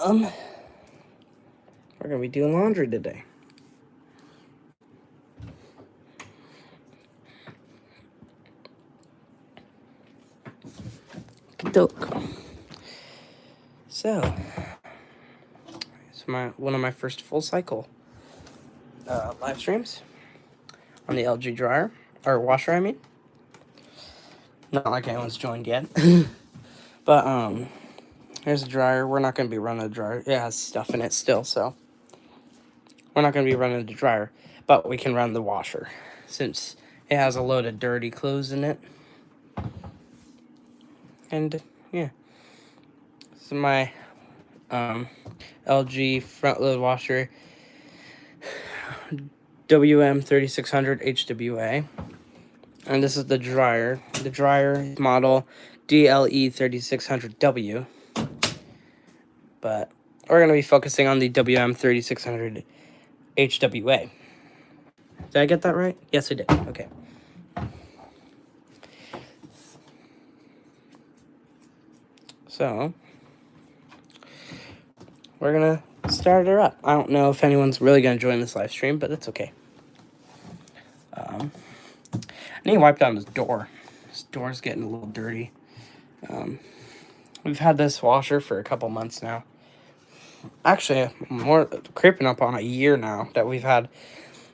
We're gonna be doing laundry today. Doke. So, it's one of my first full cycle live streams on the LG dryer or washer. I mean, not like anyone's joined yet, but here's a dryer. We're not gonna be running a dryer. It has stuff in it still, so we're not gonna be running the dryer, but we can run the washer since it has a load of dirty clothes in it. And yeah, this is my LG front load washer, WM3600 HWA, and this is the dryer. The dryer model DLE3600W, but we're going to be focusing on the WM3600 HWA. Did I get that right? Yes, I did. Okay. So, we're going to start her up. I don't know if anyone's really going to join this live stream, but that's okay. I need to wipe down this door. This door's getting a little dirty. We've had this washer for a couple months now. Actually, more creeping up on a year now that we've had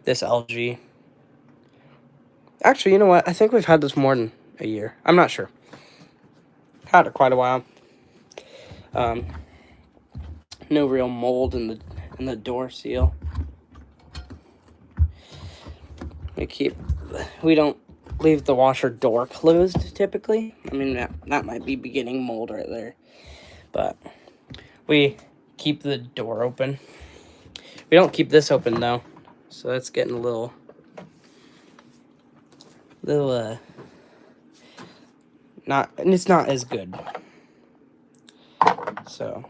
this LG. Actually, you know what? I think we've had this more than a year. I'm not sure. Had it quite a while. No real mold in the door seal. We don't leave the washer door closed typically. I mean, that might be beginning mold right there, but we keep the door open. We don't keep this open though, so that's getting a little it's not as good. So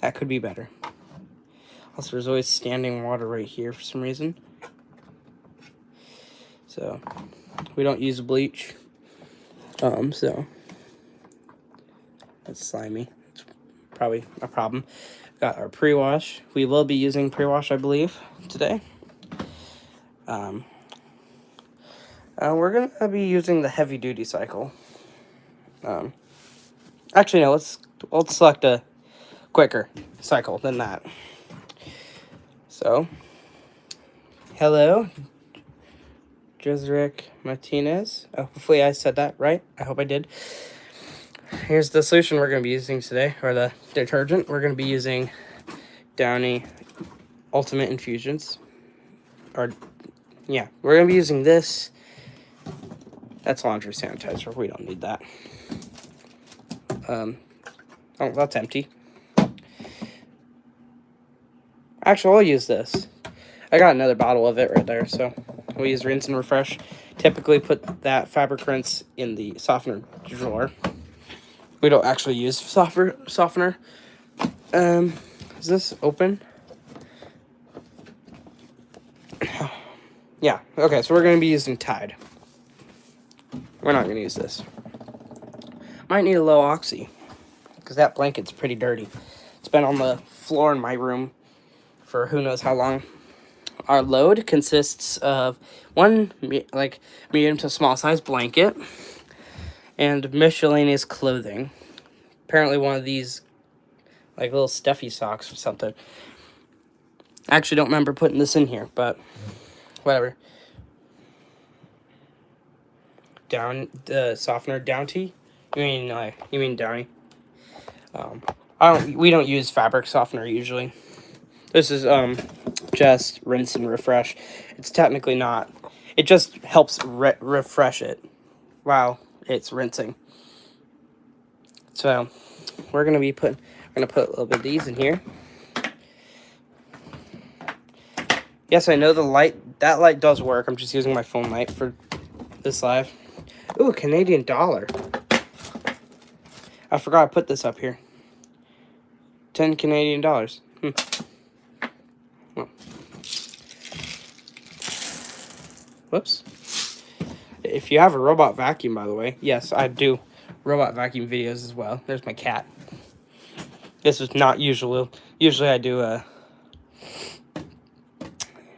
that could be better. Also, there's always standing water right here for some reason. So we don't use bleach. So that's slimy. It's probably a problem. Got our pre-wash. We will be using pre-wash, I believe, today. We're gonna be using the heavy-duty cycle. Actually, no. Let's select a quicker cycle than that. So, hello, Jezrek Martinez. Oh, hopefully I said that right. I hope I did. Here's the solution we're going to be using today, or the detergent. We're going to be using Downy Ultimate Infusions. We're going to be using this. That's laundry sanitizer. We don't need that. Oh, that's empty. Actually, I'll use this. I got another bottle of it right there, so we'll use rinse and refresh. Typically put that fabric rinse in the softener drawer. We don't actually use softener. Is this open? Yeah, okay, so we're going to be using Tide. We're not going to use this. Might need a low oxy, because that blanket's pretty dirty. It's been on the floor in my room for who knows how long. Our load consists of one medium to small size blanket and miscellaneous clothing. Apparently one of these like little stuffy socks or something. I actually don't remember putting this in here, but whatever. Softener Downy? You mean Downy? We don't use fabric softener usually. This is just rinse and refresh. It's technically not. It just helps refresh it while it's rinsing. So we're gonna put a little bit of these in here. Yes, I know that light does work. I'm just using my phone light for this live. Ooh, Canadian dollar. I forgot I put this up here. 10 Canadian dollars. Whoops. If you have a robot vacuum, by the way, yes, I do robot vacuum videos as well. There's my cat. This is not usual. Usually I do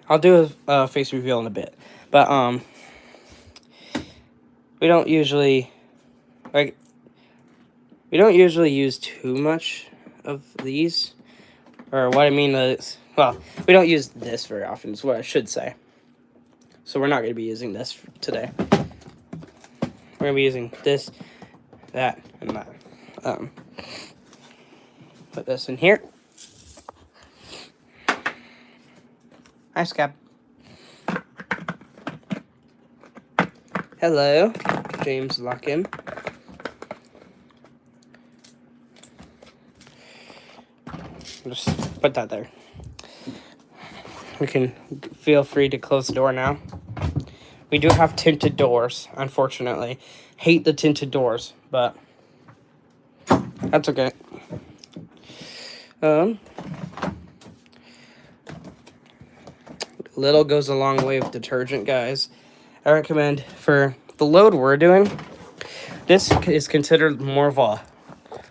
I'll do a face reveal in a bit. But, we don't usually, like, we don't usually use too much of these. Or what I mean is, well, we don't use this very often is what I should say. So we're not going to be using this today. We're going to be using this, that, and that. Put this in here. Hi, Scab. Hello, James Luckin. Just put that there. We can feel free to close the door now. We do have tinted doors, unfortunately. Hate the tinted doors, but that's okay. Little goes a long way with detergent, guys. I recommend for the load we're doing, this is considered more of a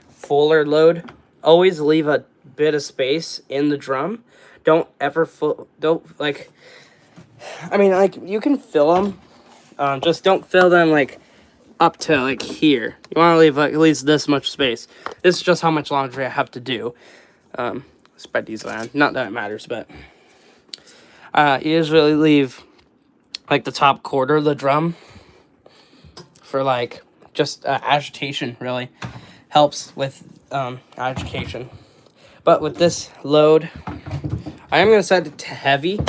fuller load. Always leave a bit of space in the drum. Don't ever I mean, like, you can fill them. Just don't fill them, like, up to, like, here. You want to leave, like, at least this much space. This is just how much laundry I have to do. It's by Dieselland. Not that it matters, but you usually leave, like, the top quarter of the drum for, like, just agitation, really. Helps with agitation. But with this load, I am going to set it to heavy.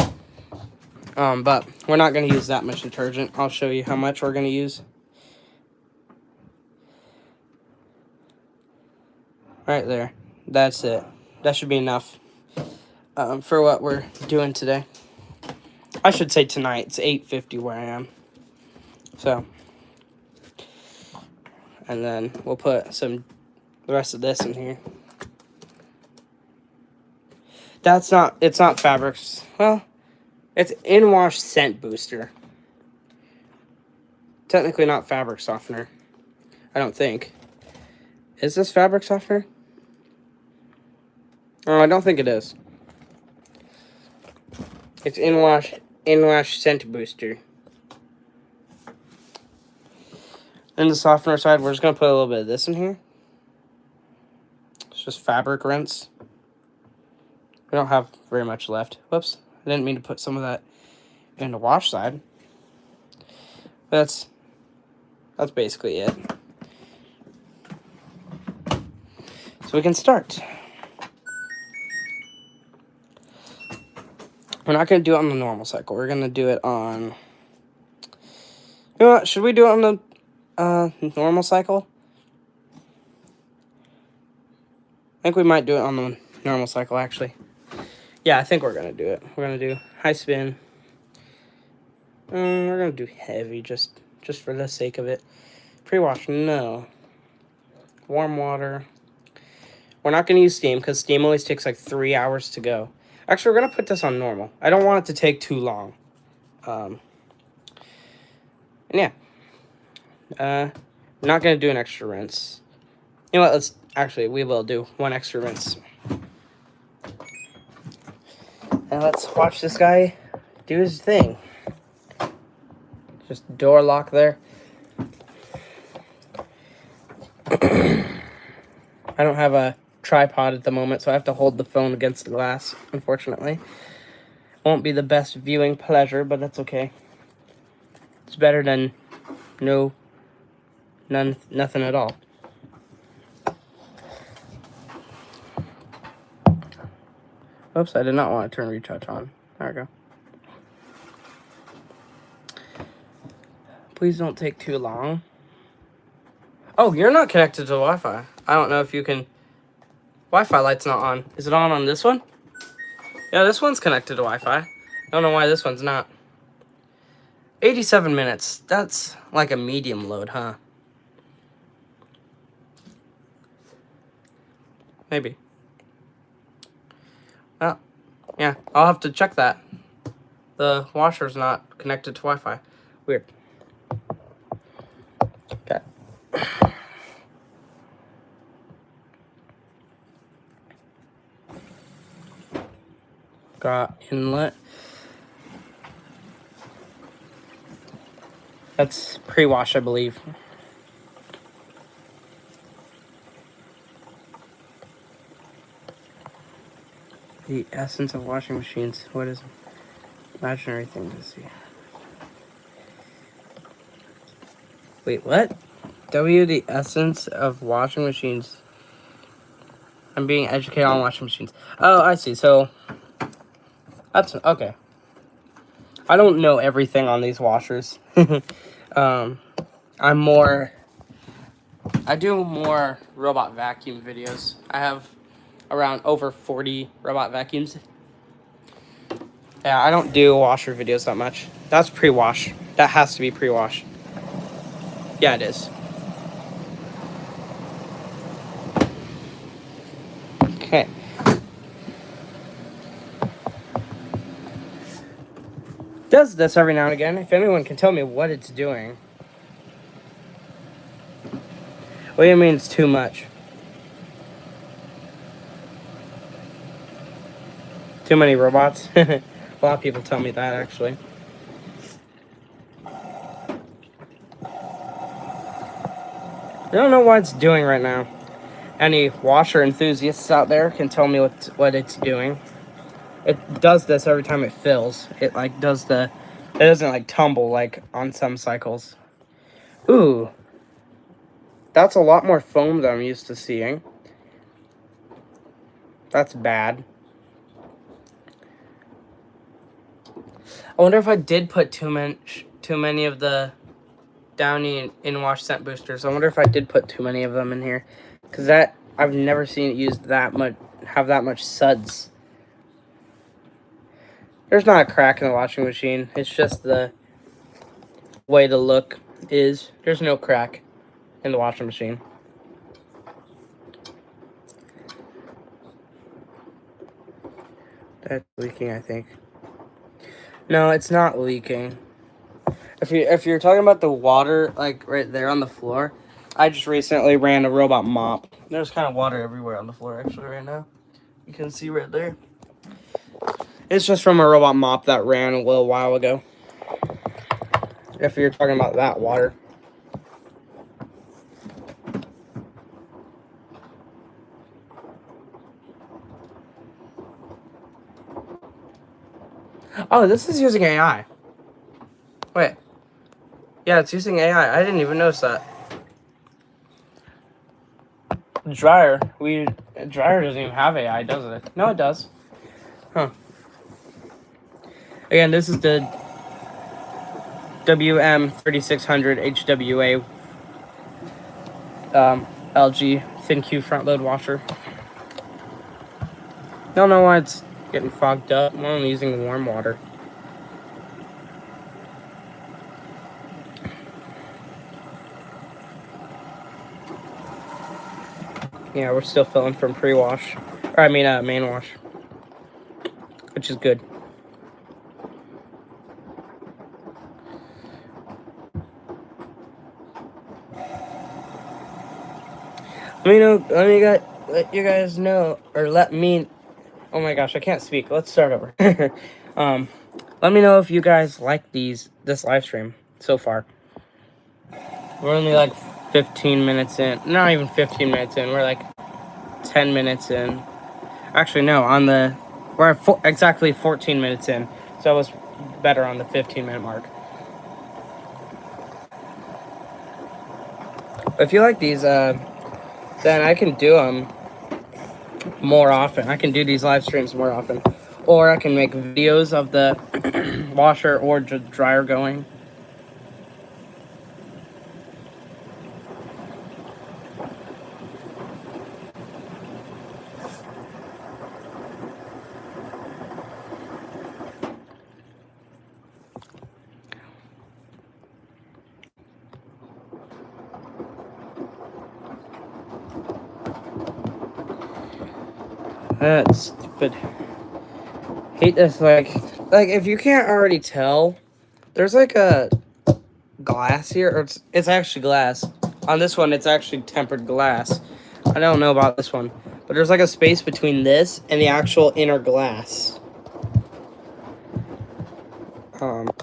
But we're not going to use that much detergent. I'll show you how much we're going to use. Right there. That's it. That should be enough for what we're doing today. I should say tonight. It's 8:50 where I am. So. And then we'll put the rest of this in here. It's not fabrics. Well, it's in-wash scent booster. Technically not fabric softener. I don't think. Is this fabric softener? Oh, I don't think it is. It's in-wash scent booster. Then the softener side, we're just going to put a little bit of this in here. It's just fabric rinse. We don't have very much left. Whoops. I didn't mean to put some of that in the wash side. That's basically it. So we can start. We're not going to do it on the normal cycle. We're going to do it on... You know what? Should we do it on the normal cycle? I think we might do it on the normal cycle, actually. Yeah, I think we're going to do it. We're going to do high spin. We're going to do heavy just for the sake of it. Pre-wash, no. Warm water. We're not going to use steam because steam always takes like 3 hours to go. Actually, we're going to put this on normal. I don't want it to take too long. And yeah. We're not going to do an extra rinse. You know what? We will do one extra rinse. And let's watch this guy do his thing. Just door lock there. I don't have a tripod at the moment, so I have to hold the phone against the glass, unfortunately. Won't be the best viewing pleasure, but that's okay. It's better than nothing at all. Oops, I did not want to turn retouch on. There we go. Please don't take too long. Oh, you're not connected to Wi-Fi. I don't know if you can... Wi-Fi light's not on. Is it on this one? Yeah, this one's connected to Wi-Fi. I don't know why this one's not. 87 minutes. That's like a medium load, huh? Maybe. Well, yeah, I'll have to check that. The washer's not connected to Wi-Fi. Weird. Okay. got inlet. That's pre-wash, I believe. The essence of washing machines. What is imaginary thing to see? Wait, what? The essence of washing machines. I'm being educated on washing machines. Oh, I see. So, that's okay. I don't know everything on these washers. I do more robot vacuum videos. I have around over 40 robot vacuums. Yeah, I don't do washer videos that much. That's pre-wash. That has to be pre-wash. Yeah, it is. Okay. Does this every now and again. If anyone can tell me what it's doing. What do you mean it's too much? Too many robots? A lot of people tell me that, actually. I don't know what it's doing right now. Any washer enthusiasts out there can tell me what it's doing. It does this every time it fills. It like does it doesn't like tumble like on some cycles. Ooh. That's a lot more foam than I'm used to seeing. That's bad. I wonder if I did put too many of the Downy in-wash scent boosters. I wonder if I did put too many of them in here. Because I've never seen it used that much, have that much suds. There's not a crack in the washing machine. It's just the way the look is. There's no crack in the washing machine. That's leaking, I think. No, it's not leaking. If you're talking about the water, like right there on the floor, I just recently ran a robot mop. There's kind of water everywhere on the floor, actually, right now. You can see right there. It's just from a robot mop that ran a little while ago. If you're talking about that water. Oh, this is using AI. Wait. Yeah, it's using AI. I didn't even notice that. Dryer doesn't even have AI, does it? No, it does. Huh. Again, this is the WM3600 HWA LG thin Q front load washer. Don't know why it's getting fogged up. I'm only using warm water. Yeah, we're still filling from pre-wash. Or I mean main wash. Which is good. Let you guys know, or let me, oh my gosh, I can't speak. Let's start over. Let me know if you guys like this live stream so far. We're only like 15 minutes in. Not even 15 minutes in. We're like 10 minutes in. Actually, no, we're at exactly 14 minutes in. So I was better on the 15-minute mark. If you like these, then I can do them more often. I can do these live streams more often. Or I can make videos of the washer or dryer going. That's stupid. Hate this, like if you can't already tell, there's like a glass here, or it's actually glass. On this one, it's actually tempered glass. I don't know about this one, but there's like a space between this and the actual inner glass. Not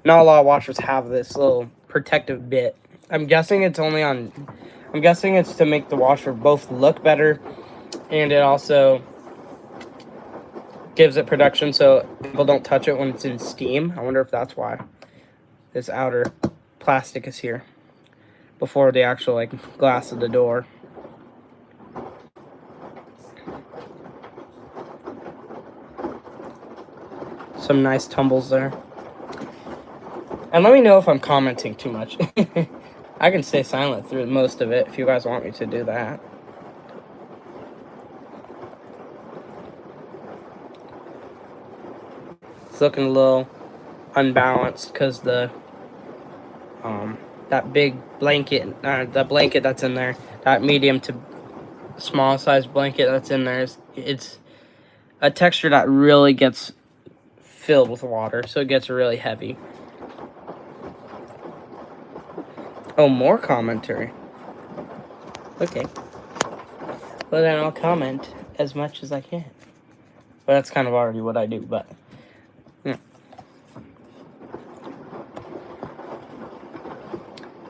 a lot of washers have this little protective bit. I'm guessing it's to make the washer both look better, and it also gives it protection so people don't touch it when it's in steam. I wonder if that's why this outer plastic is here before the actual like glass of the door. Some nice tumbles there. And let me know if I'm commenting too much. I can stay silent through most of it if you guys want me to do that. It's looking a little unbalanced because the that big blanket, the blanket that's in there, that medium to small size blanket that's in there, it's a texture that really gets filled with water, so it gets really heavy. Oh, more commentary. Okay. Well, then I'll comment as much as I can. Well, that's kind of already what I do, but yeah.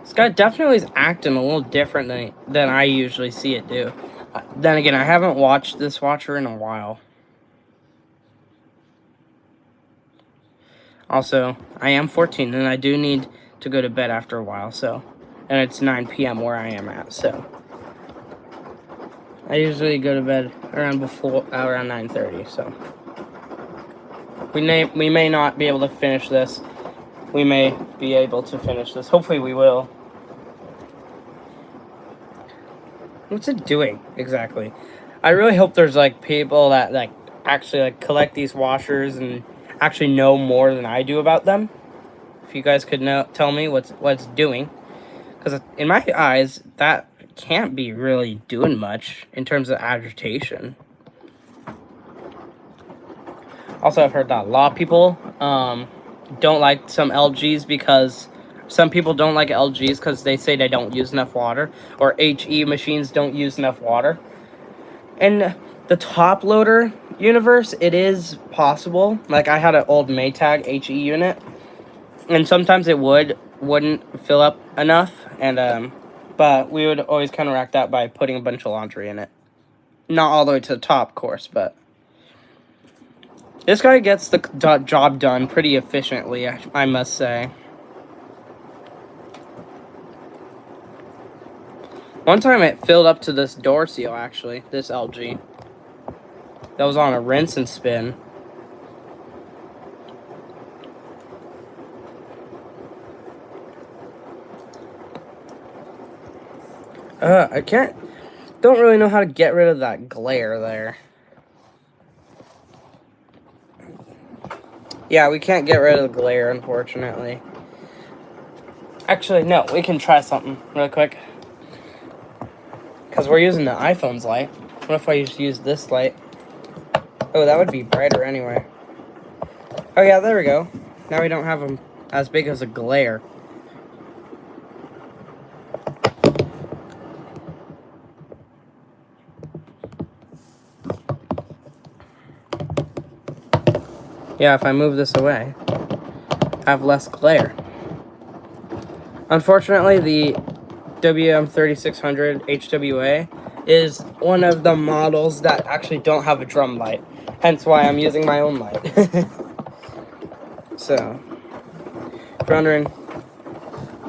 This guy definitely is acting a little different than I usually see it do. Then again, I haven't watched this watcher in a while. Also, I am 14 and I do need to go to bed after a while, so. And it's 9 p.m. where I am at, so. I usually go to bed around 9:30, so. We may not be able to finish this. We may be able to finish this. Hopefully we will. What's it doing exactly? I really hope there's like people that like actually like collect these washers and actually know more than I do about them. If you guys could tell me what's doing, because in my eyes that can't be really doing much in terms of agitation. Also, I've heard that a lot of people don't like some LGs because some people don't like LGs because they say they don't use enough water, or HE machines don't use enough water. In the top loader universe, it is possible. Like, I had an old Maytag HE unit, and sometimes it wouldn't fill up enough, and but we would always counteract that by putting a bunch of laundry in it. Not all the way to the top, of course, but this guy gets the job done pretty efficiently, I must say. One time it filled up to this door seal, actually, this LG. That was on a rinse and spin. Don't really know how to get rid of that glare there. Yeah, we can't get rid of the glare, unfortunately. Actually, no, we can try something real quick. Because we're using the iPhone's light. What if I just use this light? Oh, that would be brighter anyway. Oh yeah, there we go. Now we don't have them as big as a glare. Yeah, if I move this away, I have less glare. Unfortunately, the WM3600 HWA is one of the models that actually don't have a drum light. Hence why I'm using my own light. So, if you're wondering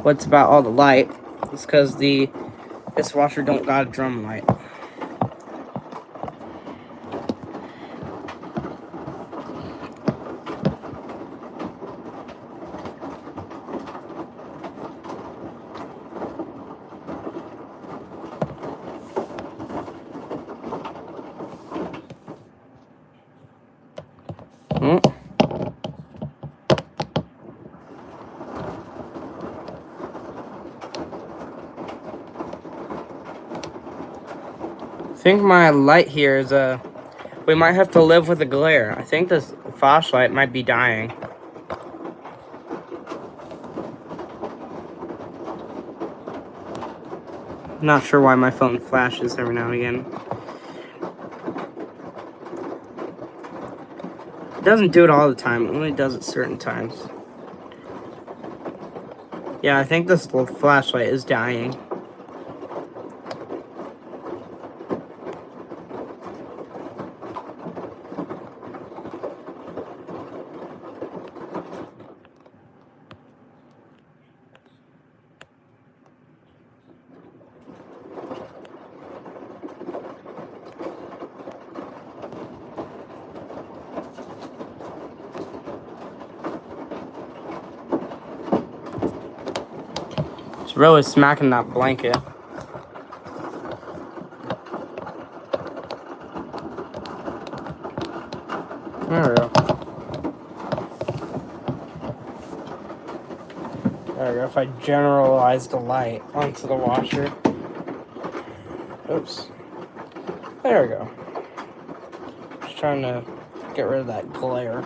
what's about all the light, it's because this washer don't got a drum light. I think my light here is we might have to live with the glare. I think this flashlight might be dying. Not sure why my phone flashes every now and again. It doesn't do it all the time, it only does it certain times. Yeah, I think this little flashlight is dying. It's really smacking that blanket. There we go. There we go. If I generalize the light onto the washer. Oops. There we go. Just trying to get rid of that glare.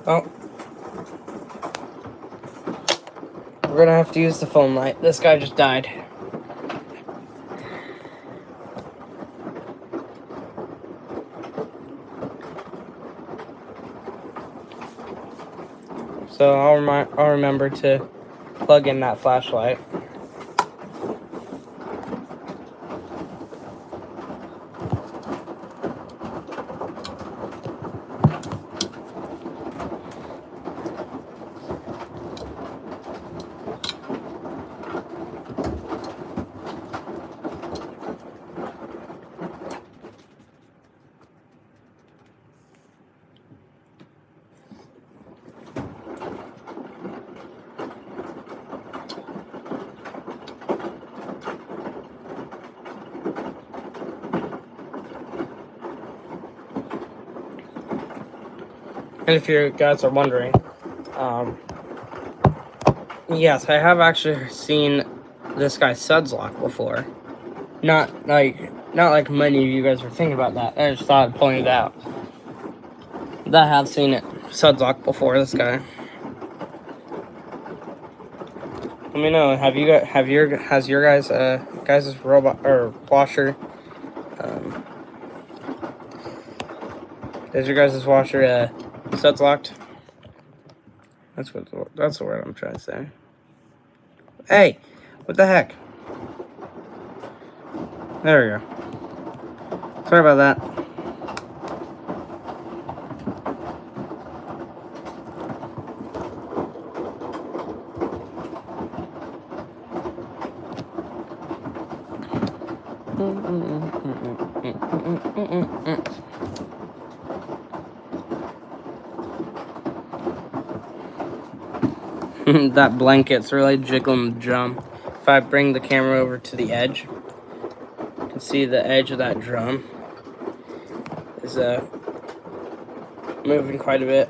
Oh. We're gonna have to use the phone light. This guy just died. So I'll remember to plug in that flashlight. And if you guys are wondering, yes, I have actually seen this guy Sudslock before. Not like many of you guys were thinking about that. I just thought I'd point it out. I have seen it Sudslock before. This guy. Let me know. Has your guys' robot or washer? Is your guys' washer Sudslocked? That's the word I'm trying to say. Hey, what the heck? There we go. Sorry about that. That blanket's really jiggling the drum. If I bring the camera over to the edge, you can see the edge of that drum is moving quite a bit.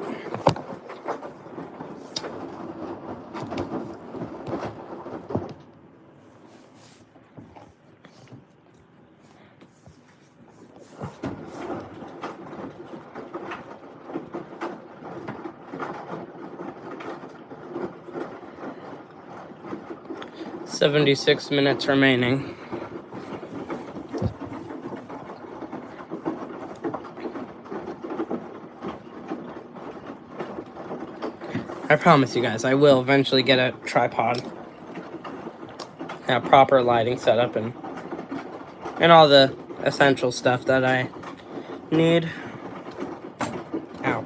"76 minutes remaining." I promise you guys, I will eventually get a tripod, and a proper lighting setup, and all the essential stuff that I need. Ow.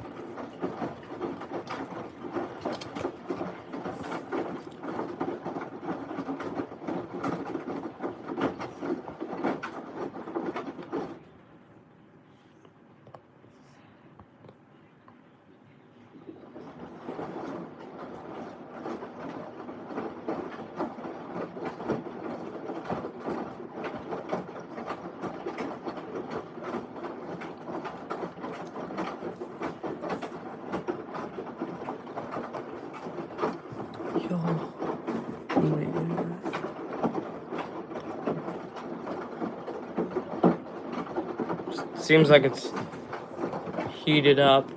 Seems like it's heated up.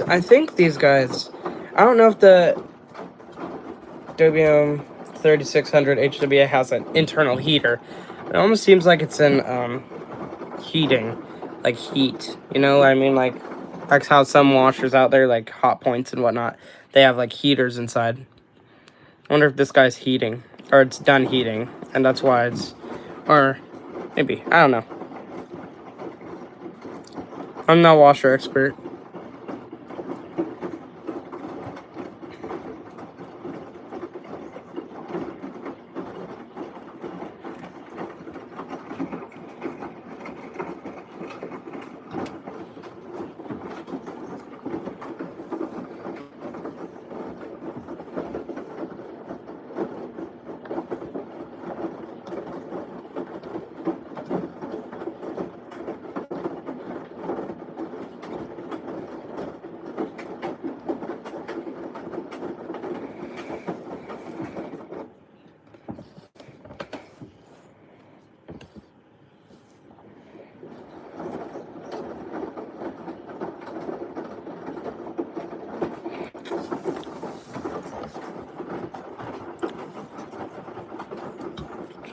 I think these guys, I don't know if WM 3600 HWA has an internal heater. It almost seems like it's in heating, like heat. You know what I mean? Like how some washers out there, like Hot Points and whatnot, they have like heaters inside. I wonder if this guy's heating, or it's done heating, and that's why it's, or maybe, I don't know. I'm not a washer expert.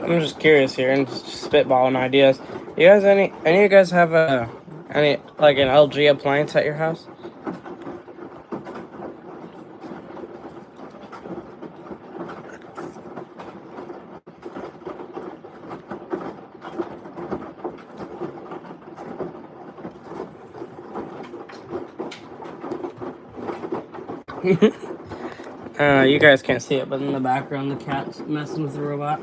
I'm just curious here and just spitballing ideas. You guys, any of you guys have any like an LG appliance at your house? You guys can't see it, but in the background, the cat's messing with the robot.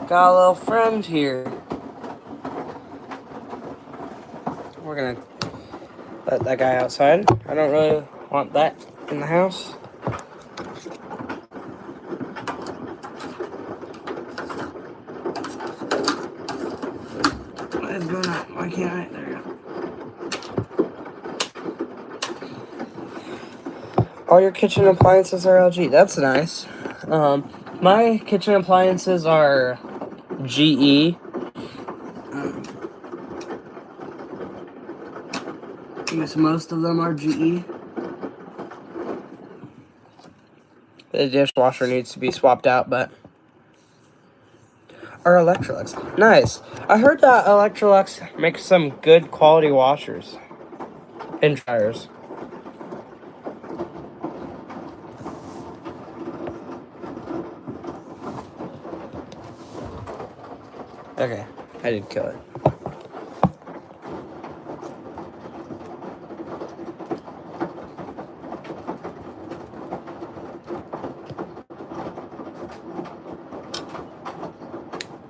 Got a little friend here. We're gonna let that guy outside. I don't really want that in the house. What is going on? Why can't I? There you go. All your kitchen appliances are LG. That's nice. My kitchen appliances are GE. I guess most of them are GE. The dishwasher needs to be swapped out, but our Electrolux. Nice. I heard that Electrolux makes some good quality washers and dryers. Okay, I did kill it.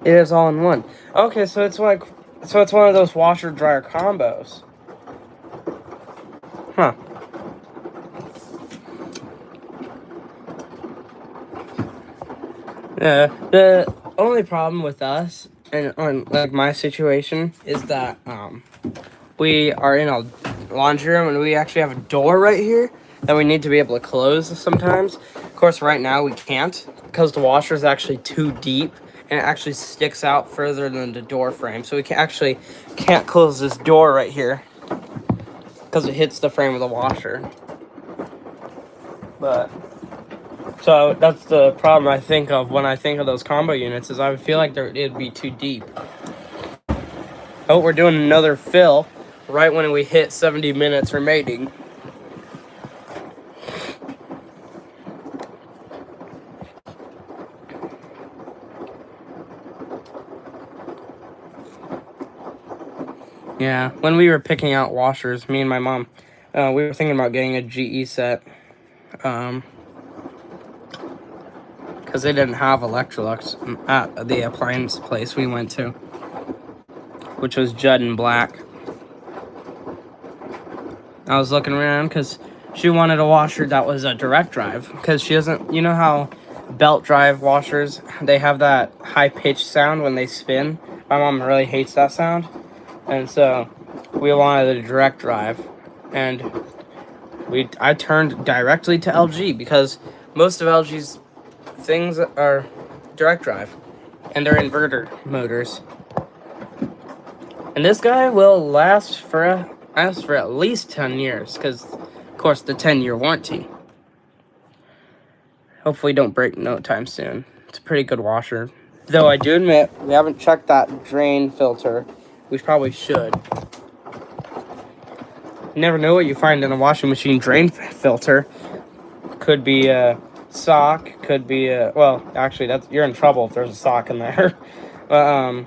It is all in one. Okay, so it's one of those washer dryer combos. Huh. The only problem with us and on like my situation is that we are in a laundry room and we actually have a door right here that we need to be able to close sometimes. Of course, right now we can't because the washer is actually too deep and it actually sticks out further than the door frame. So we can't close this door right here because it hits the frame of the washer. But so that's the problem I think of when I think of those combo units, is I feel like it'd be too deep. Oh, we're doing another fill right when we hit 70 minutes remaining. Yeah, when we were picking out washers, me and my mom, we were thinking about getting a GE set. Because they didn't have Electrolux at the appliance place we went to, which was Judd and Black. I was looking around because she wanted a washer that was a direct drive, because she doesn't, you know how belt drive washers, they have that high pitched sound when they spin. My mom really hates that sound, and so we wanted a direct drive, and I turned directly to LG because most of LG's things are direct drive, and they're inverter motors. And this guy will last for at least 10 years, because, of course, the 10-year warranty. Hopefully don't break no time soon. It's a pretty good washer. Though I do admit, we haven't checked that drain filter. We probably should. You never know what you find in a washing machine drain filter. Could be a sock, could be a... Well, actually, you're in trouble if there's a sock in there. But,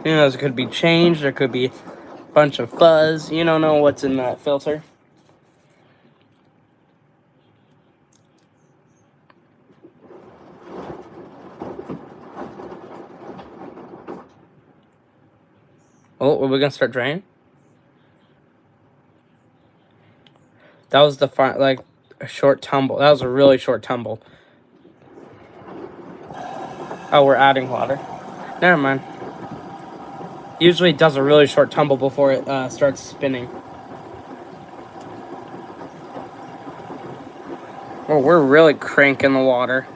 you know, it could be changed, there could be a bunch of fuzz. You don't know what's in that filter. Oh, are we gonna start draining? That was a short tumble. That was a really short tumble. Oh, we're adding water. Never mind. Usually it does a really short tumble before it starts spinning. Oh, we're really cranking the water.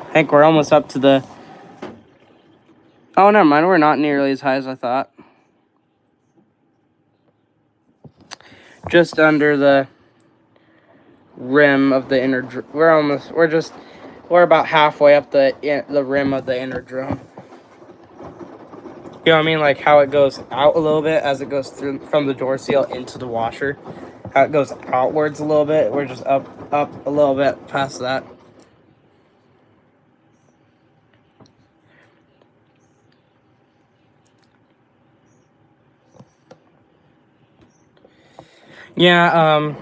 I think we're almost up to the... Oh, never mind. We're not nearly as high as I thought. Just under the rim of the inner... We're about halfway up the rim of the inner drum. You know what I mean? Like how it goes out a little bit as it goes through from the door seal into the washer. How it goes outwards a little bit. We're just up a little bit past that. Yeah,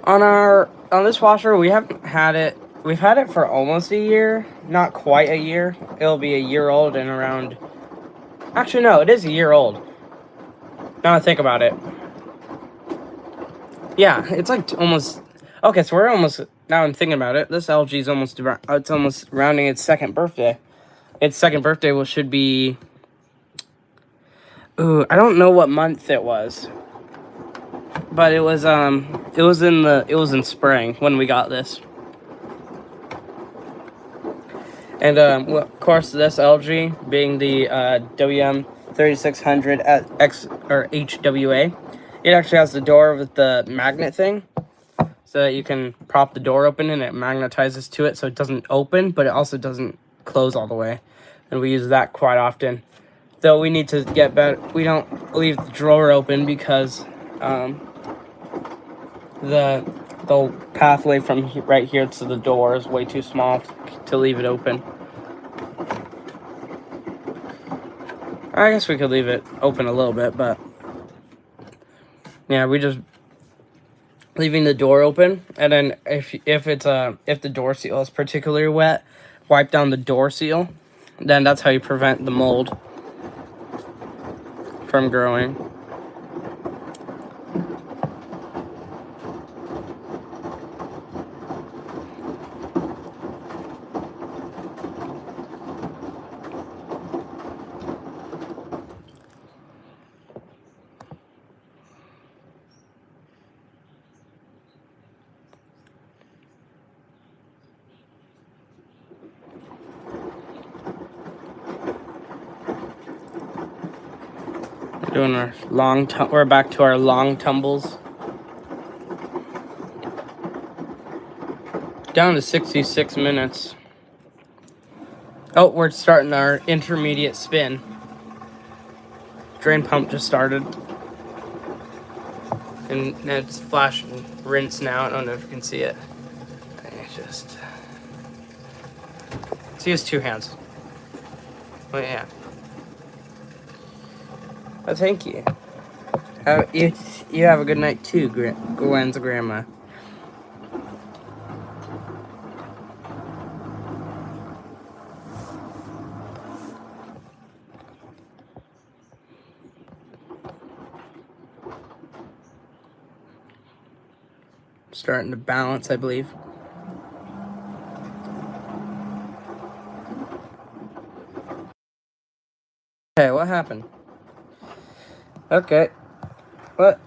on this washer, we haven't had it. We've had it for almost a year. Not quite a year. It'll be a year old in around... Actually, no, it is a year old. Now I think about it. Yeah, it's like almost... Okay, so we're almost... Now I'm thinking about it. This LG's almost... It's almost rounding its second birthday. Its second birthday should be... Ooh, I don't know what month it was. But it was in spring when we got this. And well, of course, this LG being the WM3600 X or HWA, it actually has the door with the magnet thing, so that you can prop the door open and it magnetizes to it, so it doesn't open, but it also doesn't close all the way. And we use that quite often. Though we need to get better. We don't leave the drawer open because the pathway from right here to the door is way too small to leave it open. I guess we could leave it open a little bit, but yeah, we just leaving the door open, and then if the door seal is particularly wet, wipe down the door seal. Then that's how you prevent the mold from growing. Doing our we're back to our long tumbles. Down to 66 minutes. Oh, we're starting our intermediate spin. Drain pump just started. And it's flashing rinse now. I don't know if you can see it. Let's use two hands. Oh yeah. Oh, thank you. You have a good night too, Gwen's grandma. Starting to balance, I believe. Okay, what happened? Okay. What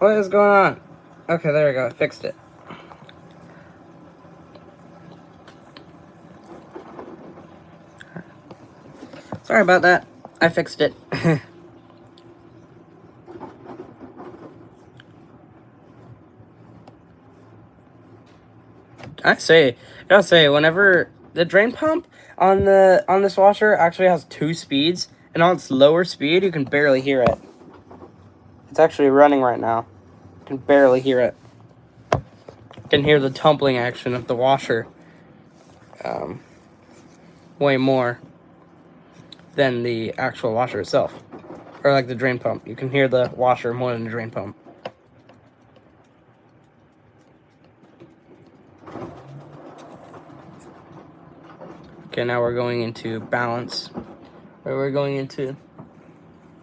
is going on? Okay, there we go. I fixed it. Sorry about that. I fixed it. Gotta say, whenever the drain pump on this washer actually has 2 speeds, and on its lower speed, you can barely hear it. It's actually running right now. You can barely hear it. You can hear the tumbling action of the washer way more than the actual washer itself. Or like the drain pump. You can hear the washer more than the drain pump. Okay, now we're going into balance. Or we're going into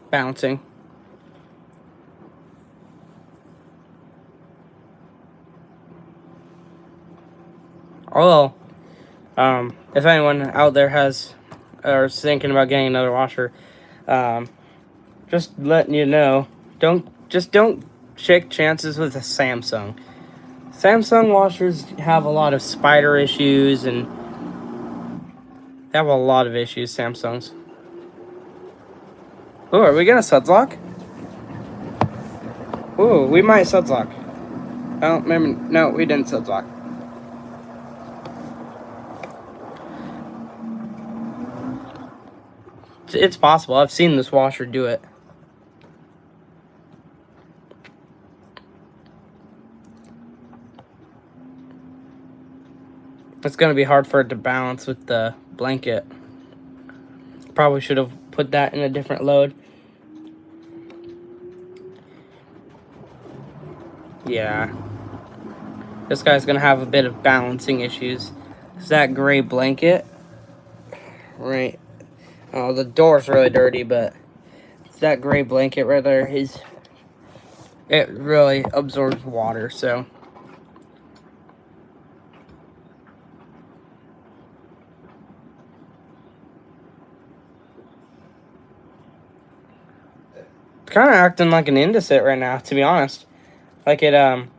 balancing. Although, if anyone out there has or is thinking about getting another washer, just letting you know, don't take chances with a Samsung. Samsung washers have a lot of spider issues, and they have a lot of issues, Samsungs. Oh, are we gonna sudslock? Ooh, we might sudslock. I don't remember. No, we didn't sudslock. It's possible. I've seen this washer do it. It's going to be hard for it to balance with the blanket. Probably should have put that in a different load. Yeah. This guy's going to have a bit of balancing issues. It's that gray blanket. Right. Oh, the door's really dirty, but it's that gray blanket right there. It really absorbs water, so. It's kind of acting like an Indesit right now, to be honest. Like it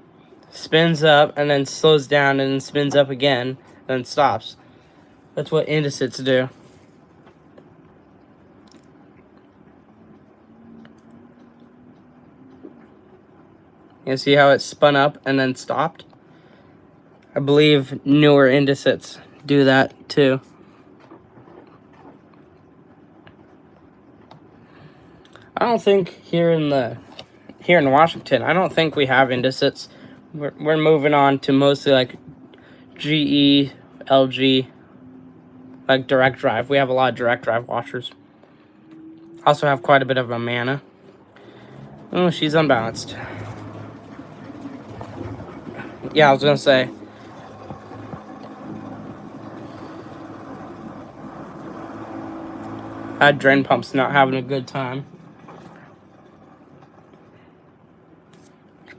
spins up and then slows down and then spins up again and then stops. That's what Indesits do. You see how it spun up and then stopped? I believe newer Indesits do that too. I don't think here in Washington, I don't think we have Indesits. We're moving on to mostly like GE, LG, like direct drive. We have a lot of direct drive washers. Also have quite a bit of Amana. Oh, she's unbalanced. Yeah, I was gonna say. That drain pump's not having a good time.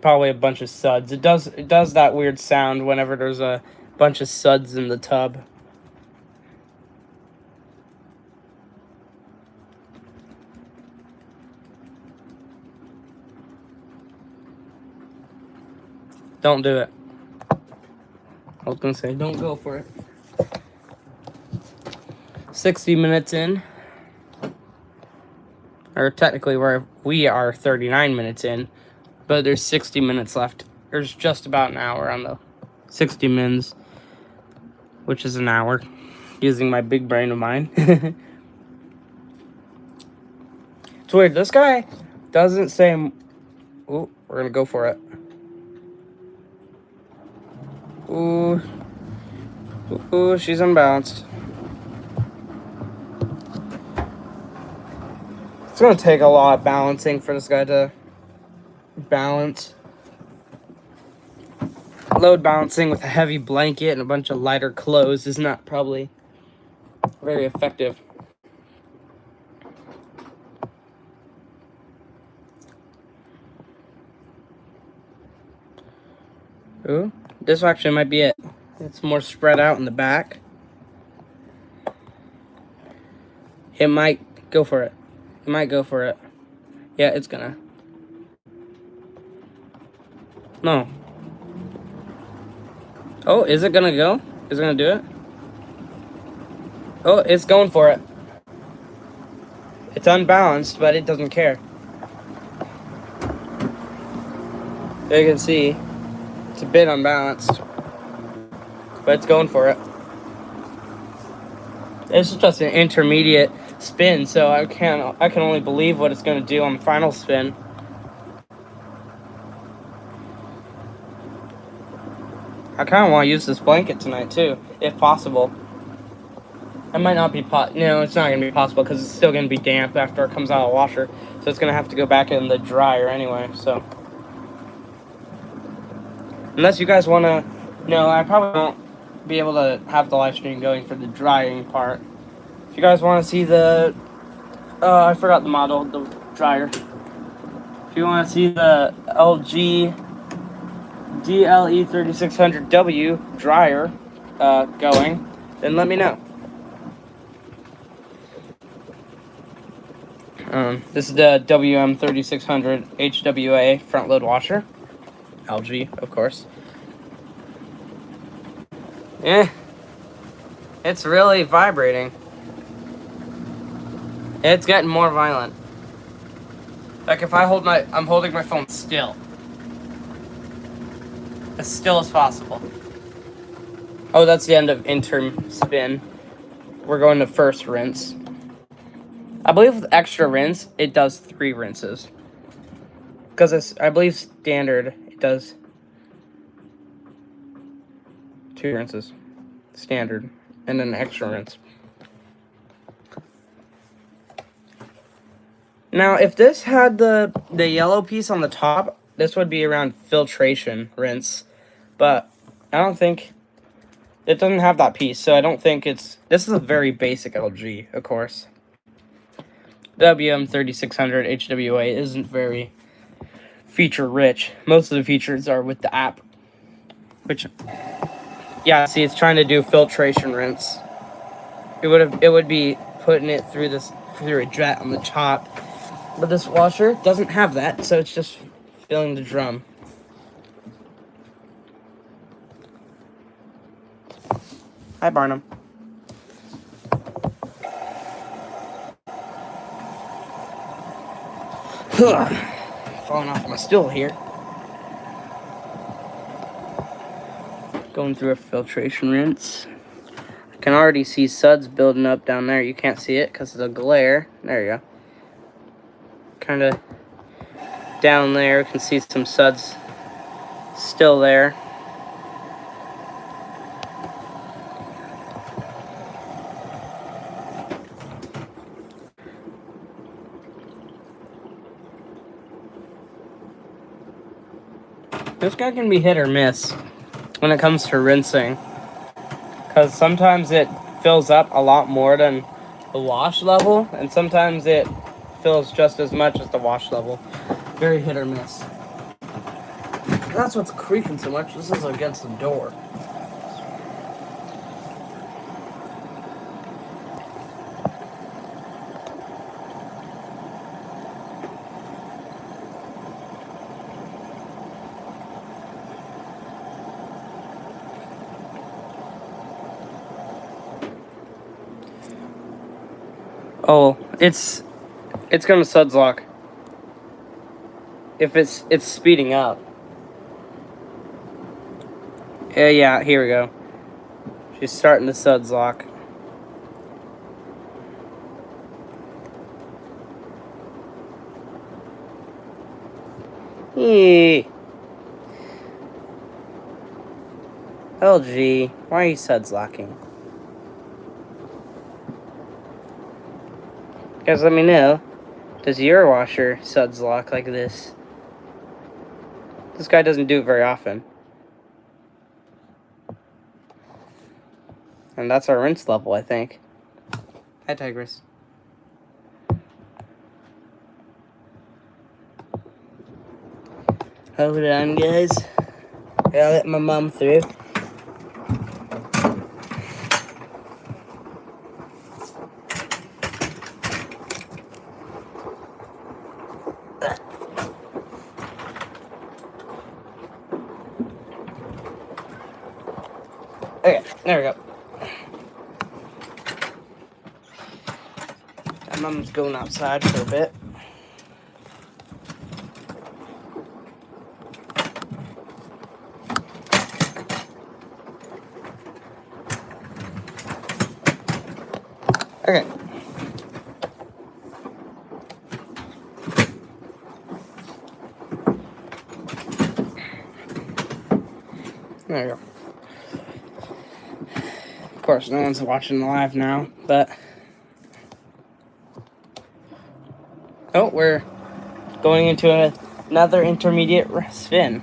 Probably a bunch of suds. It does that weird sound whenever there's a bunch of suds in the tub. Don't do it. I was gonna say, don't go for it. 60 minutes in. Or technically we are 39 minutes in. But there's 60 minutes left. There's just about an hour on the 60 mins, which is an hour, using my big brain of mine. It's weird. This guy doesn't say... Ooh, we're going to go for it. Ooh. Ooh, she's unbalanced. It's going to take a lot of balancing for this guy to... balance. Load balancing with a heavy blanket and a bunch of lighter clothes is not probably very effective. Ooh, this actually might be it. It's more spread out in the back. It might go for it. It might go for it. Yeah, it's gonna. No. Oh, is it gonna go? Is it gonna do it? Oh, it's going for it. It's unbalanced, but it doesn't care. As you can see, it's a bit unbalanced, but it's going for it. This is just an intermediate spin, so I can only believe what it's going to do on the final spin. I kind of want to use this blanket tonight too, if possible. It might not be no, it's not going to be possible because it's still going to be damp after it comes out of the washer, so it's going to have to go back in the dryer anyway. So, unless you guys want to, no, I probably won't be able to have the live stream going for the drying part. If you guys want to see the, I forgot the model, the dryer. If you want to see the LG DLE3600W dryer going, then let me know. This is the WM3600 HWA front load washer. LG, of course. Yeah, it's really vibrating. It's getting more violent. Like if I'm holding my phone still. As still as possible. Oh, that's the end of interim spin. We're going to first rinse. I believe with extra rinse, it does 3 rinses. Because I believe standard, it does 2 rinses. Standard. And then extra rinse. Now, if this had the yellow piece on the top, this would be around filtration rinse. But I don't think... It doesn't have that piece, so I don't think it's... This is a very basic LG, of course. WM3600 HWA isn't very feature-rich. Most of the features are with the app. Which... Yeah, see, it's trying to do filtration rinse. It would be putting it through a jet on the top. But this washer doesn't have that, so it's just filling the drum. Hi, Barnum. Falling off my stool here. Going through a filtration rinse. I can already see suds building up down there. You can't see it because of the glare. There you go. Kind of down there, you can see some suds still there. This guy can be hit or miss when it comes to rinsing, because sometimes it fills up a lot more than the wash level, and sometimes it fills just as much as the wash level. Very hit or miss. That's what's creaking so much. This is against the door. Oh, it's gonna suds lock. If it's speeding up. Yeah, here we go. She's starting to suds lock. Eee. LG, why are you suds locking? Guys, let me know. Does your washer suds lock like this? This guy doesn't do it very often. And that's our rinse level, I think. Hi, Tigress. Hold on, guys. I'll let my mom through. Okay, there we go. My mom's going outside for a bit. Okay. There you go. Of course, no one's watching live now, but... Oh, we're going into another intermediate spin.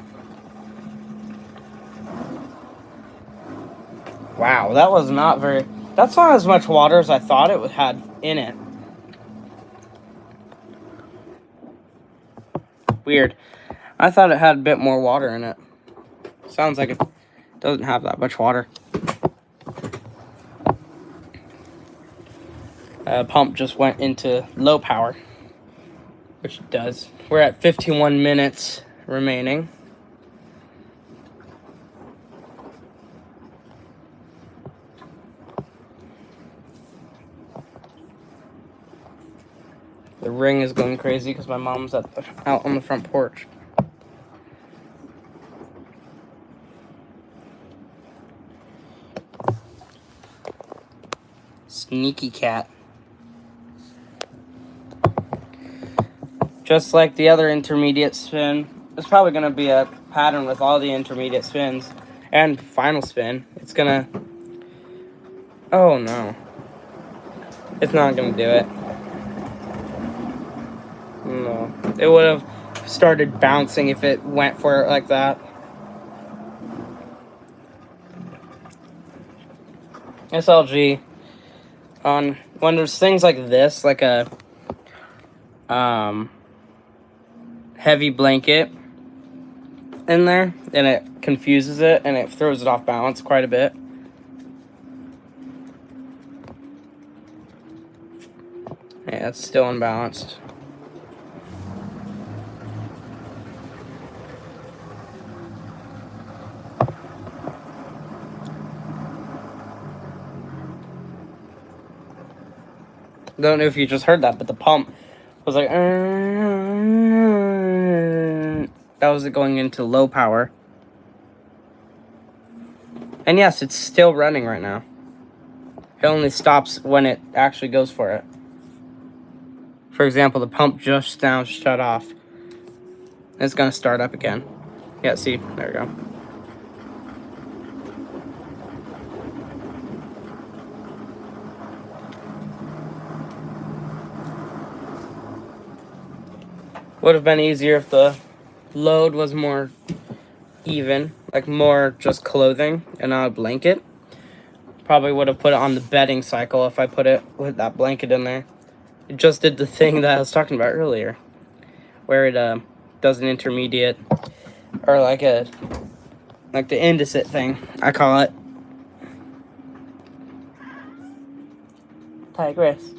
Wow, that was not very... That's not as much water as I thought it had in it. Weird. I thought it had a bit more water in it. Sounds like it doesn't have that much water. Pump just went into low power, which it does. We're at 51 minutes remaining. The ring is going crazy because my mom's out on the front porch. Sneaky cat. Just like the other intermediate spin, it's probably going to be a pattern with all the intermediate spins and final spin. It's going to... Oh, no. It's not going to do it. No. It would have started bouncing if it went for it like that. SLG, when there's things like this, like a heavy blanket in there, and it confuses it and it throws it off balance quite a bit. Yeah, it's still unbalanced. Don't know if you just heard that, but the pump was like, that was it going into low power. And yes, it's still running right now. It only stops when it actually goes for it. For example, the pump just now shut off. It's going to start up again. Yeah, see, there we go. Would have been easier if the load was more even, like more just clothing and not a blanket. Probably would have put it on the bedding cycle if I put it with that blanket in there. It just did the thing that I was talking about earlier, where it does an intermediate, or like the indicate thing, I call it. Tigress.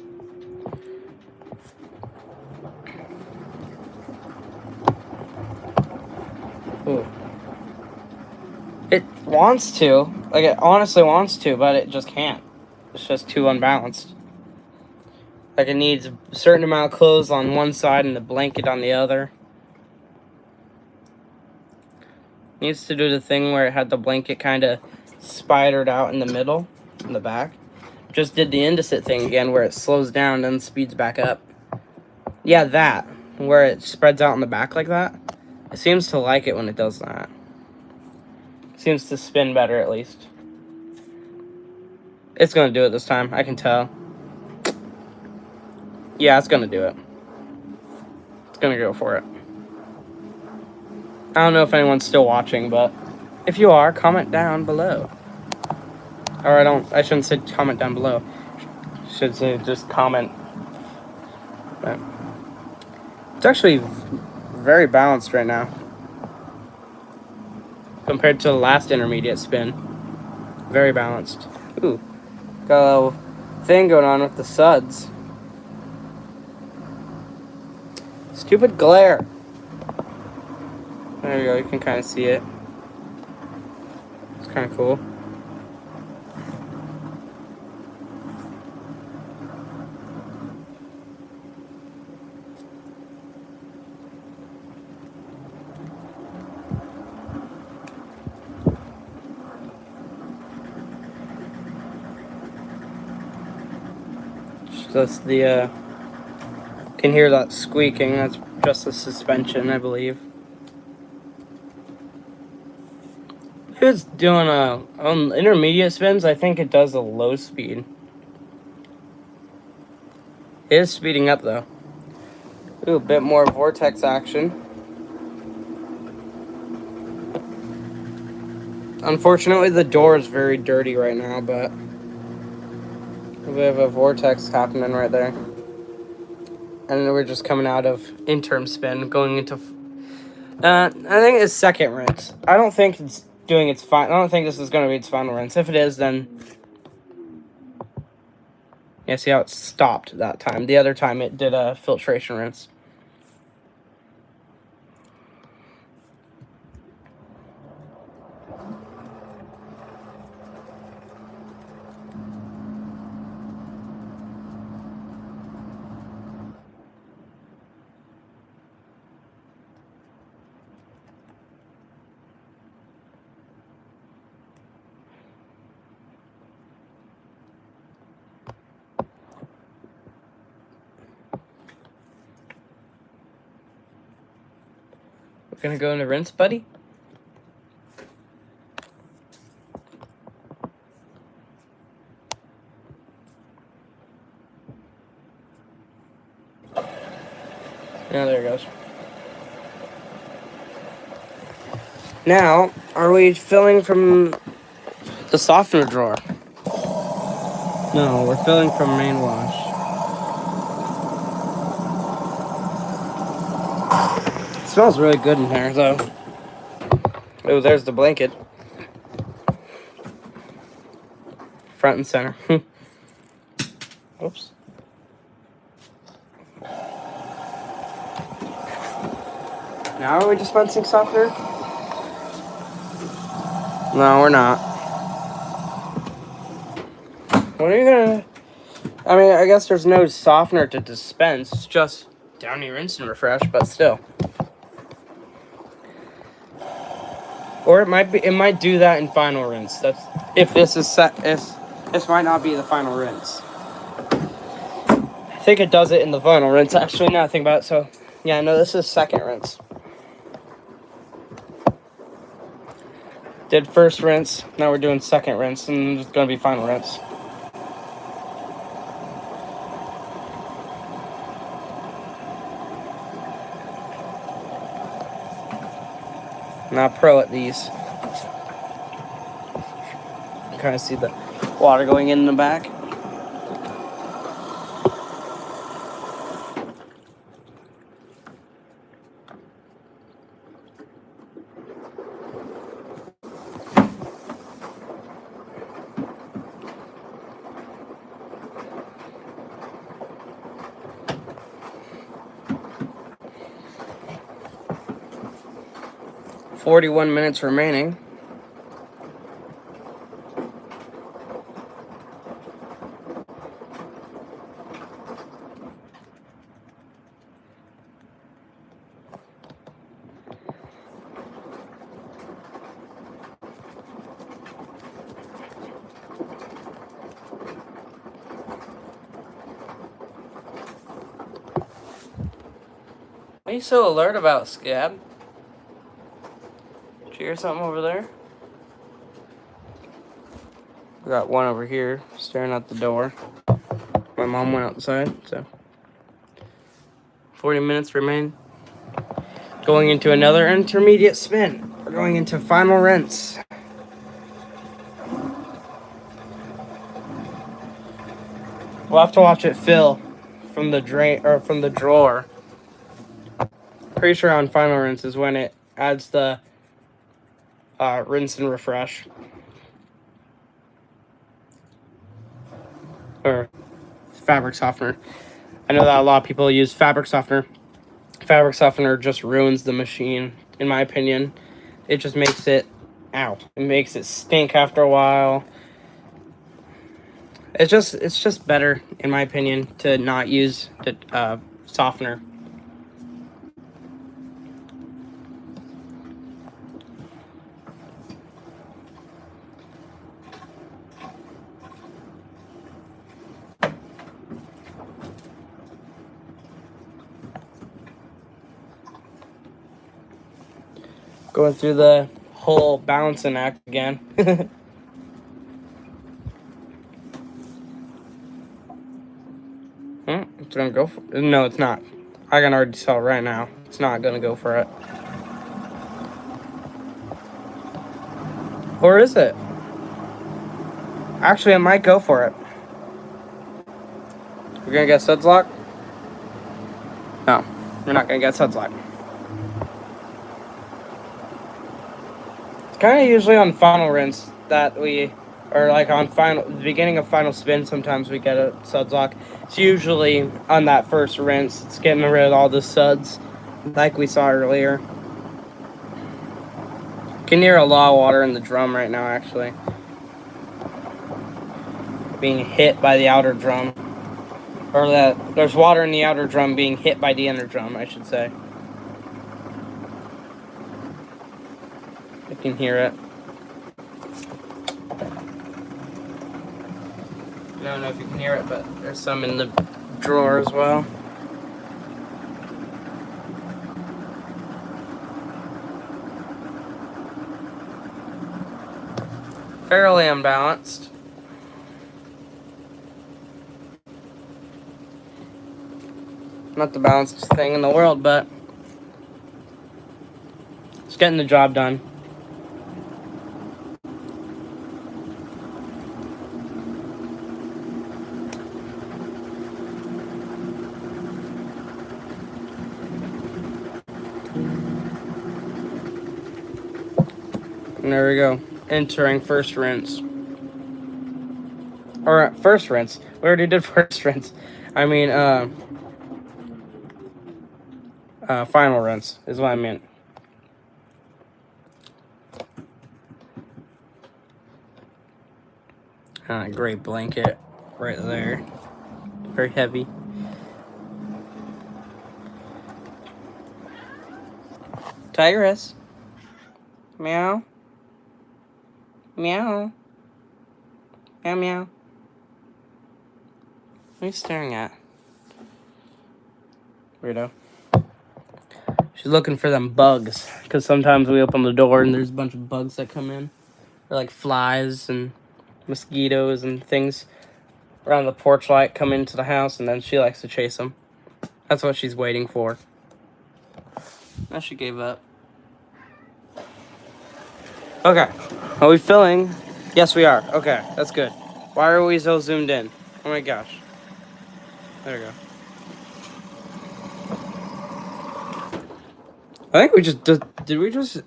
Ooh. It wants to, like it honestly wants to, but it just can't. It's just too unbalanced. Like it needs a certain amount of clothes on one side and the blanket on the other. It needs to do the thing where it had the blanket kind of spidered out in the middle, in the back. Just did the indicate thing again where it slows down and speeds back up. Yeah, that. Where it spreads out in the back like that. It seems to like it when it does that. It seems to spin better at least. It's going to do it this time, I can tell. Yeah, it's going to do it. It's going to go for it. I don't know if anyone's still watching, but if you are, comment down below. Or I shouldn't say comment down below. I should say just comment. But it's actually very balanced right now. Compared to the last intermediate spin. Very balanced. Ooh. Got a little thing going on with the suds. Stupid glare. There you go, you can kind of see it. It's kind of cool. Just the, can hear that squeaking. That's just the suspension, I believe. If it's doing on intermediate spins, I think it does a low speed. It is speeding up though. Ooh, a bit more vortex action. Unfortunately, the door is very dirty right now, but we have a vortex happening right there. And we're just coming out of interim spin, going into... I think it's second rinse. I don't think it's doing its final... I don't think this is going to be its final rinse. If it is, then... Yeah, see how it stopped that time. The other time it did a filtration rinse. We're going to go into rinse, buddy. Yeah, there it goes. Now, are we filling from the softener drawer? No, we're filling from main wash. It smells really good in here, though. Oh, there's the blanket. Front and center. Oops. Now are we dispensing softener? No, we're not. What are you gonna... I mean, I guess there's no softener to dispense. It's just Downy rinse and refresh, but still. Or it might do that in final rinse. That's if this is set. If this might not be the final rinse. I think it does it in the final rinse. Actually, now I think about it. So, yeah, no, this is second rinse. Did first rinse. Now we're doing second rinse, and it's gonna be final rinse. Not pro at these. Kind of see the water going in the back. "41 minutes remaining. What are you so alert about, Scab? Did you hear something over there? We got one over here staring at the door. My mom went outside, so 40 minutes remain. Going into another intermediate spin. We're going into final rinse. We'll have to watch it fill from the drain or from the drawer. Pretty sure on final rinse is when it adds the rinse and refresh. Or fabric softener. I know that a lot of people use fabric softener. Fabric softener just ruins the machine, in my opinion. It just makes it, it makes it stink after a while. It's just better, in my opinion, to not use the softener. Going through the whole balancing act again. It's gonna go for it. No, it's not. I can already tell right now. It's not gonna go for it. Or is it? Actually, it might go for it. We're gonna get suds lock? No, we're not gonna get suds lock. It's kind of usually on final rinse that we, or like on the beginning of final spin, sometimes we get a suds lock. It's usually on that first rinse. It's getting rid of all the suds, like we saw earlier. You can hear a lot of water in the drum right now, actually. Being hit by the outer drum. Or that there's water in the outer drum being hit by the inner drum, I should say. I can hear it. I don't know if you can hear it, but there's some in the drawer as well. Fairly unbalanced. Not the balanced thing in the world, but it's getting the job done. And there we go. Entering first rinse. Or first rinse. We already did first rinse. I mean, final rinse is what I meant. Great blanket right there. Very heavy. Tigress. Meow. Meow. Meow meow. What are you staring at? Weirdo. She's looking for them bugs. Because sometimes we open the door and there's a bunch of bugs that come in. Or like flies and mosquitoes and things around the porch light come into the house, and then she likes to chase them. That's what she's waiting for. Now she gave up. Okay. Are we filling? Yes, we are. Okay, that's good. Why are we so zoomed in? Oh my gosh. There we go. I think we just did we just?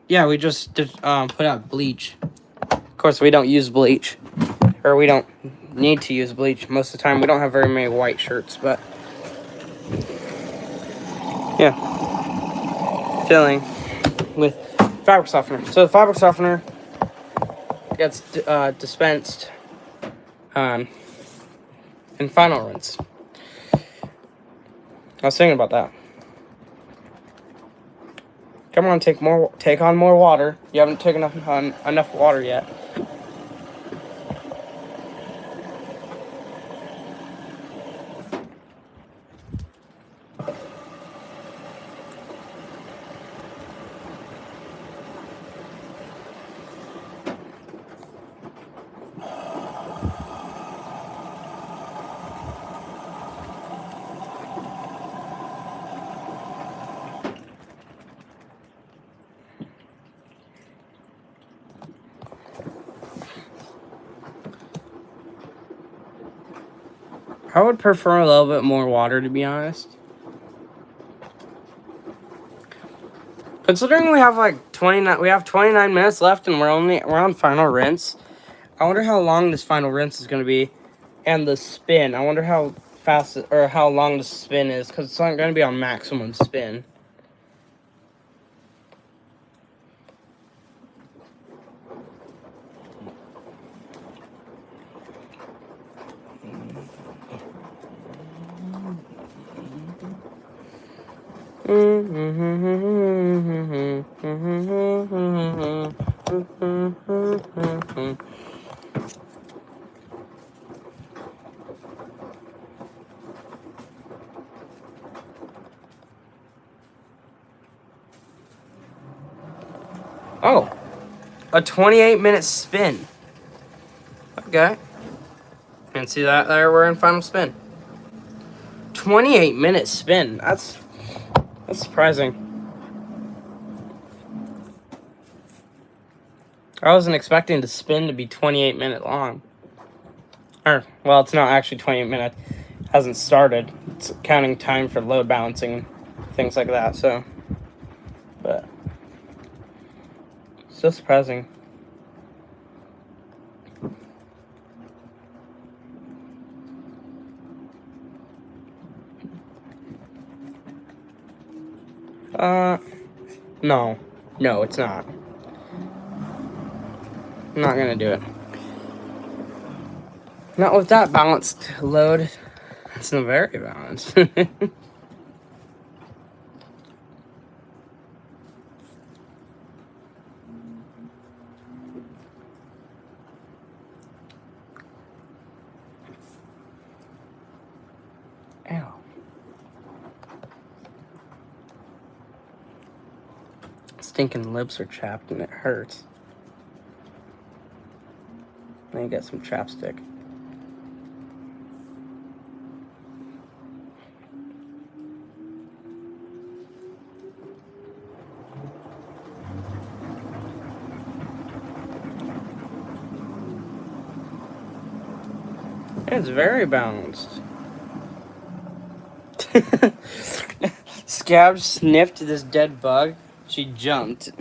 Yeah, we just did, put out bleach. Of course, we don't use bleach. Or we don't need to use bleach most of the time. We don't have very many white shirts, but yeah. Filling with fabric softener. So the fabric softener gets dispensed in final rinse. I was thinking about that. Come on, take on more water. You haven't taken enough water yet. I would prefer a little bit more water, to be honest. Considering we have like 29 minutes left and we're on final rinse. I wonder how long this final rinse is going to be, and the spin. I wonder how fast or how long the spin is, because it's not going to be on maximum spin. Oh, a 28-minute spin. Okay. And see that there? We're in final spin. 28-minute spin. That's surprising. I wasn't expecting the spin to be 28-minute long. Or, well, it's not actually 28 minutes. It hasn't started. It's counting time for load balancing, things like that. So, but still surprising. No, it's not. I'm not gonna do it. Not with that balanced load. It's not very balanced. Ow. Stinking lips are chapped and it hurts. Let me get some chapstick. It's very balanced. Scab sniffed this dead bug. She jumped. It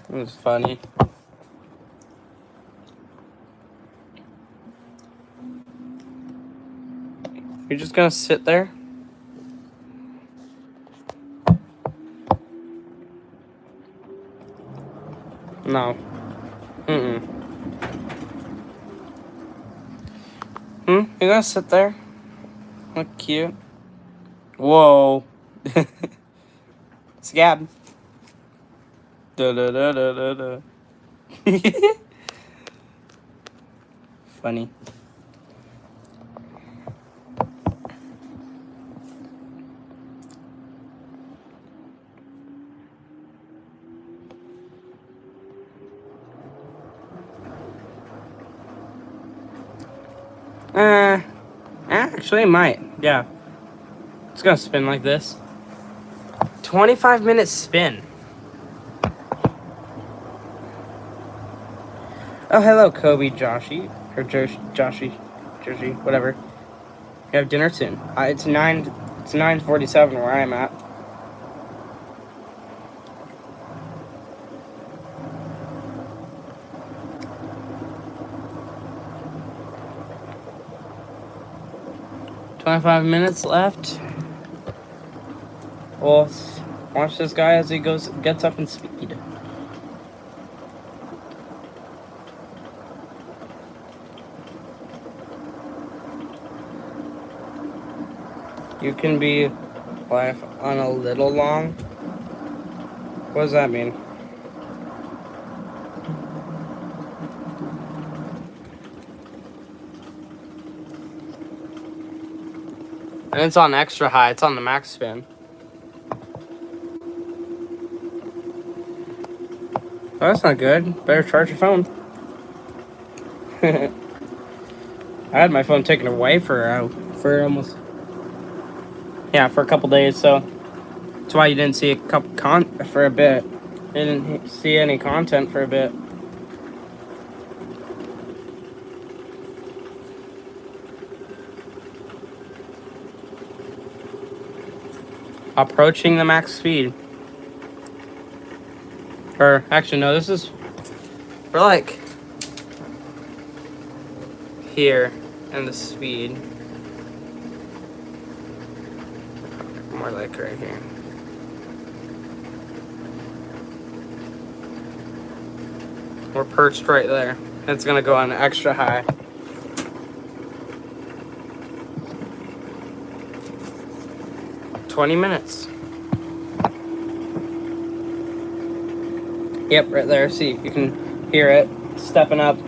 was funny. You're just gonna sit there? No. Mm-mm. You're gonna sit there? Look cute. Whoa. Scab. Da da da da da da. Funny. Actually, it might. Yeah. It's gonna spin like this. 25-minute spin. Oh, hello, Kobe, Joshy, or Joshy, Jersey, whatever. We have dinner soon. It's 9:47 where I'm at. "25 minutes left. Well, watch this guy as he gets up in speed. You can be life on a little long. What does that mean? And it's on extra high. It's on the max spin. Oh, that's not good. Better charge your phone. I had my phone taken away for almost, yeah, for a couple days. So that's why you didn't see for a bit. You didn't see any content for a bit. Approaching the max speed. Or actually, no. We're like here in the speed. More like right here. We're perched right there. It's gonna go on extra high. "20 minutes. Yep, right there. See, you can hear it stepping up.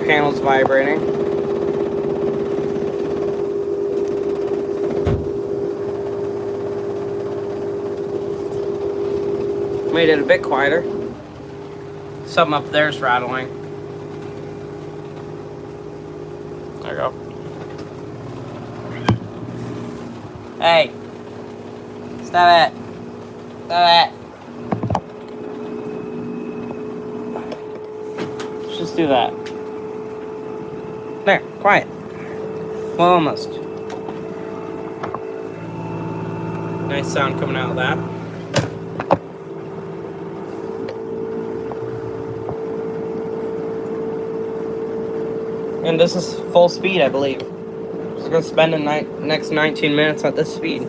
panel's vibrating. Made it a bit quieter. Something up there's rattling. There you go. Hey! Stop it! Stop it! Let's just do that. There, quiet. Well, almost. Nice sound coming out of that. And this is full speed, I believe. Just gonna spend the next 19 minutes at this speed.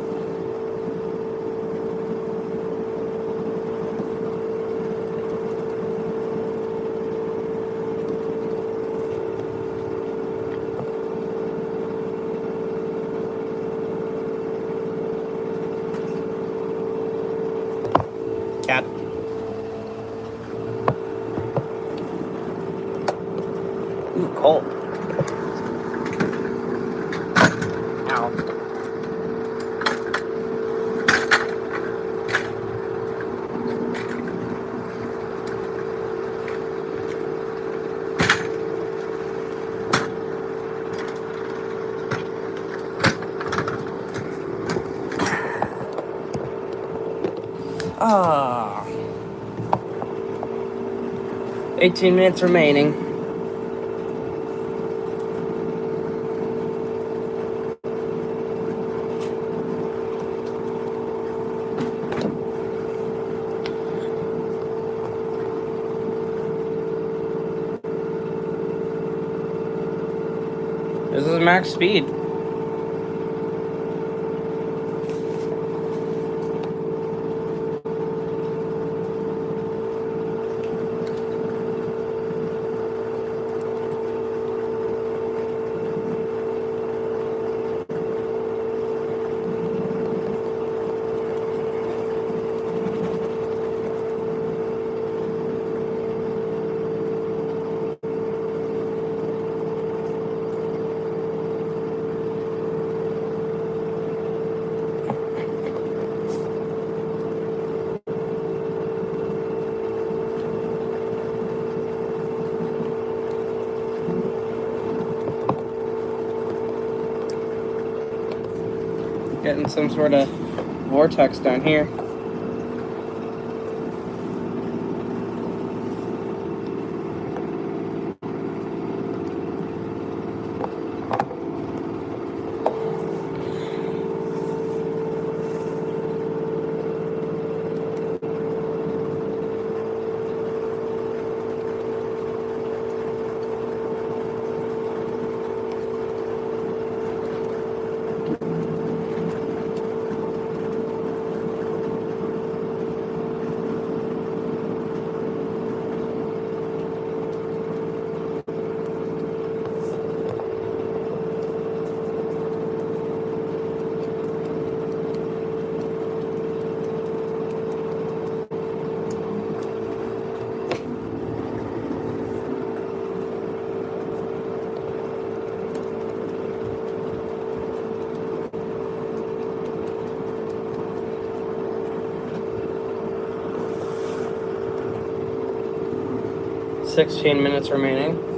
Cat. Ooh, cold. Ow. Ah. 18 minutes remaining. This is max speed. Getting some sort of vortex down here. $16 minutes remaining.